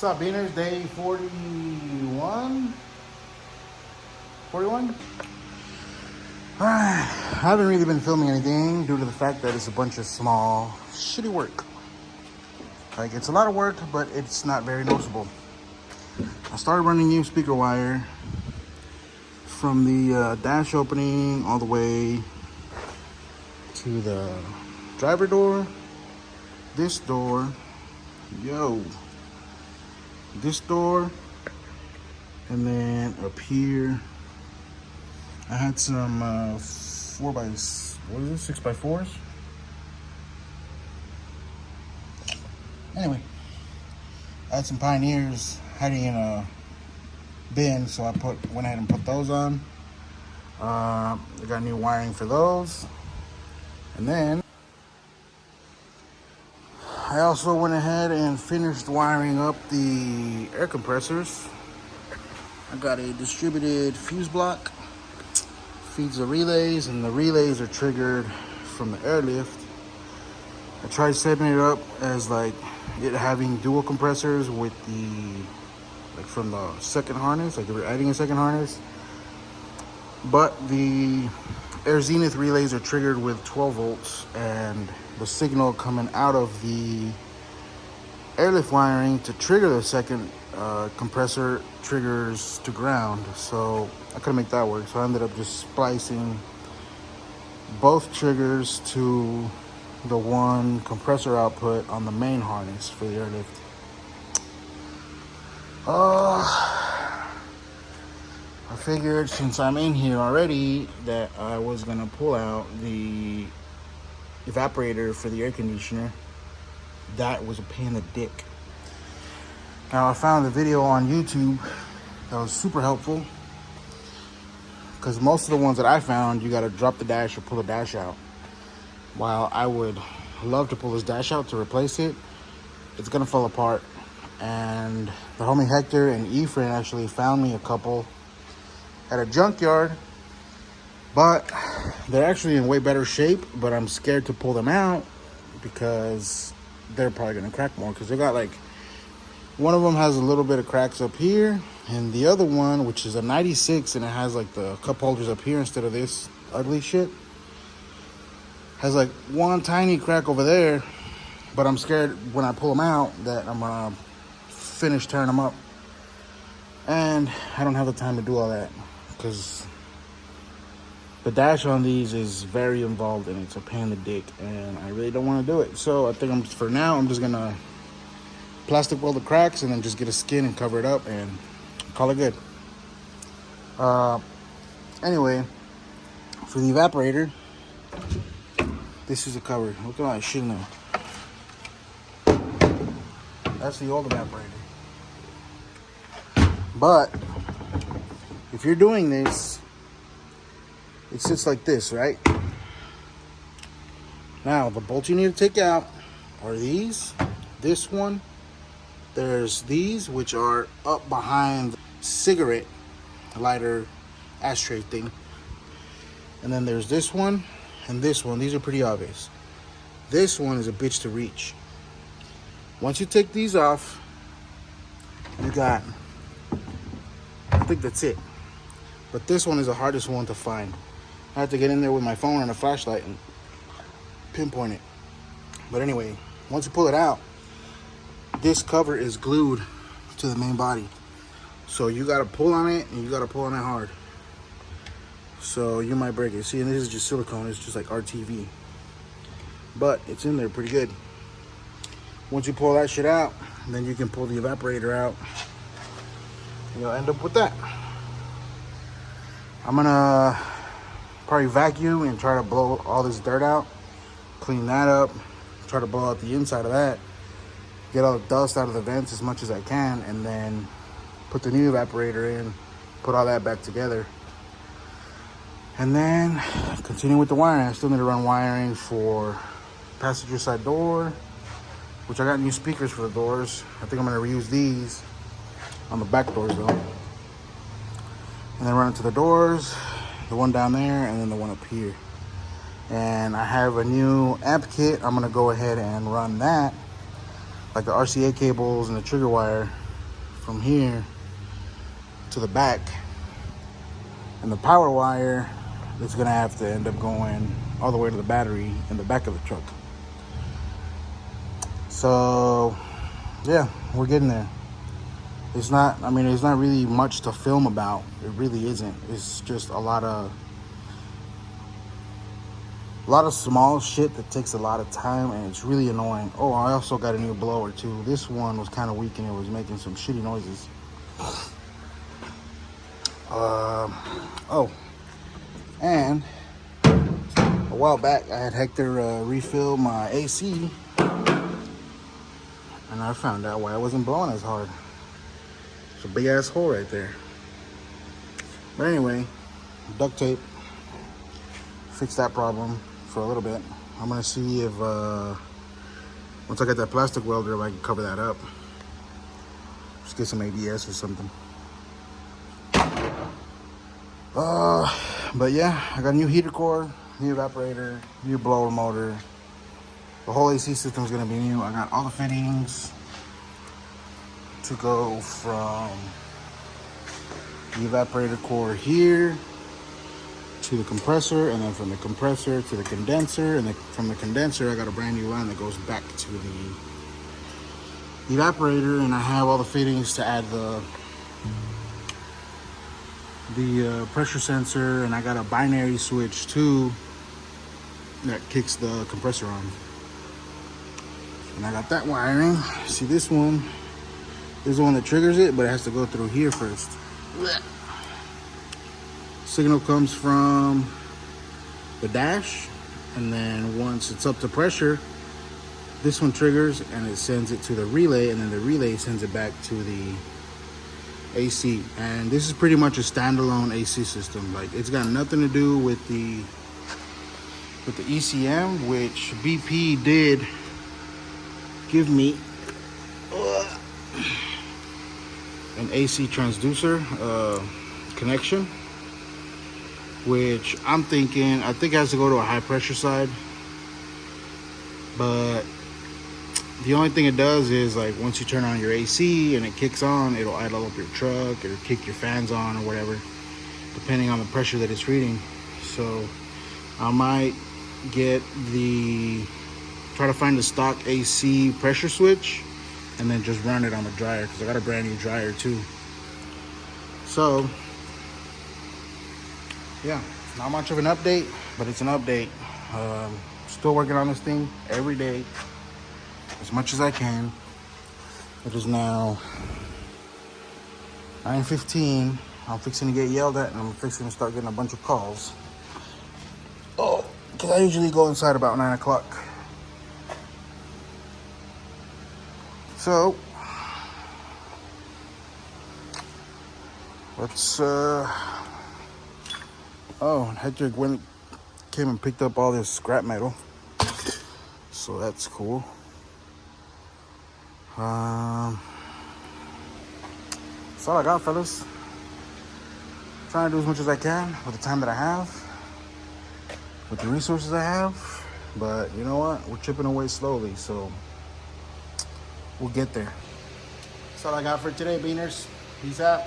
What's up, Beaners? Day 41? 41? I haven't really been filming anything due to the fact that it's a bunch of small, shitty work. Like, it's a lot of work, but it's not very noticeable. I started running new speaker wire from the dash opening all the way to the driver door, this door, this door, and then up here I had some 6x4s. Anyway, I had some Pioneers hiding in a bin, so I went ahead and put those on. I got new wiring for those, and then I also went ahead and finished wiring up the air compressors. I got a distributed fuse block, feeds the relays, and the relays are triggered from the airlift. I tried setting it up as like it having dual compressors with from the second harness, like if you're adding a second harness. But the Air Zenith relays are triggered with 12 volts, and the signal coming out of the airlift wiring to trigger the second compressor triggers to ground. So I couldn't make that work, so I ended up just splicing both triggers to the one compressor output on the main harness for the airlift. I figured since I'm in here already that I was gonna pull out the evaporator for the air conditioner. That was a pain in the dick. Now I found a video on YouTube that was super helpful, because most of the ones that I found, you gotta drop the dash or pull the dash out. While I would love to pull this dash out to replace it, it's gonna fall apart. And the homie Hector and Efrain actually found me a couple at a junkyard, but they're actually in way better shape. But I'm scared to pull them out because they're probably gonna crack more, because they got like, one of them has a little bit of cracks up here, and the other one, which is a 96, and it has like the cup holders up here instead of this ugly shit, has like one tiny crack over there. But I'm scared when I pull them out that I'm gonna finish tearing them up, and I don't have the time to do all that, because the dash on these is very involved and it's a pain in the dick, and I really don't want to do it. So I think for now I'm just gonna plastic weld the cracks and then just get a skin and cover it up and call it good. Anyway, for the evaporator, this is the cover. Look at all that shit in there. That's the old evaporator. But if you're doing this, it sits like this, right? Now, the bolts you need to take out are these, this one. There's these, which are up behind the cigarette lighter ashtray thing. And then there's this one and this one. These are pretty obvious. This one is a bitch to reach. Once you take these off, you got, I think that's it. But this one is the hardest one to find. I have to get in there with my phone and a flashlight and pinpoint it. But anyway, once you pull it out, this cover is glued to the main body. So you gotta pull on it, and you gotta pull on it hard. So you might break it. See, and this is just silicone, it's just like RTV. But it's in there pretty good. Once you pull that shit out, then you can pull the evaporator out. And you'll end up with that. I'm gonna probably vacuum and try to blow all this dirt out. Clean that up. Try to blow out the inside of that. Get all the dust out of the vents as much as I can, and then put the new evaporator in, put all that back together. And then continue with the wiring. I still need to run wiring for passenger side door, which I got new speakers for the doors. I think I'm gonna reuse these on the back doors though. And then run into the doors, the one down there, and then the one up here. And I have a new amp kit. I'm gonna go ahead and run that, like the RCA cables and the trigger wire, from here to the back, and the power wire is gonna have to end up going all the way to the battery in the back of the truck. So yeah, we're getting there. It's not, I mean, there's not really much to film about. It really isn't. It's just a lot of small shit that takes a lot of time, and it's really annoying. Oh, I also got a new blower too. This one was kind of weak and it was making some shitty noises. Oh, and a while back I had Hector refill my AC, and I found out why I wasn't blowing as hard. It's a big ass hole right there. But anyway, duct tape fixed that problem for a little bit. I'm gonna see if once I get that plastic welder, if I can cover that up. Just get some ABS or something. But yeah, I got a new heater core, new evaporator, new blower motor. The whole AC system is gonna be new. I got all the fittings to go from the evaporator core here to the compressor, and then from the compressor to the condenser, and then from the condenser I got a brand new line that goes back to the evaporator, and I have all the fittings to add the pressure sensor, and I got a binary switch too that kicks the compressor on. And I got that wiring. See, this one is the one that triggers it, but it has to go through here first. Signal comes from the dash, and then once it's up to pressure, this one triggers and it sends it to the relay, and then the relay sends it back to the AC. And this is pretty much a standalone AC system. Like, it's got nothing to do with the ECM, which BP did give me an AC transducer connection, which I think it has to go to a high pressure side. But the only thing it does is, like, once you turn on your AC and it kicks on, it'll idle up your truck, it'll kick your fans on or whatever, depending on the pressure that it's reading. So I might try to find the stock AC pressure switch and then just run it on the dryer, because I got a brand new dryer too. So yeah, not much of an update, but it's an update. Still working on this thing every day as much as I can. It is now 9:15. I'm fixing to get yelled at, and I'm fixing to start getting a bunch of calls. Oh, because I usually go inside about 9 o'clock. So let's oh, Hector came and picked up all this scrap metal, so that's cool. That's all I got, fellas. Trying to do as much as I can with the time that I have, with the resources I have. But you know what? We're chipping away slowly, so we'll get there. That's all I got for today, Beaners. Peace out.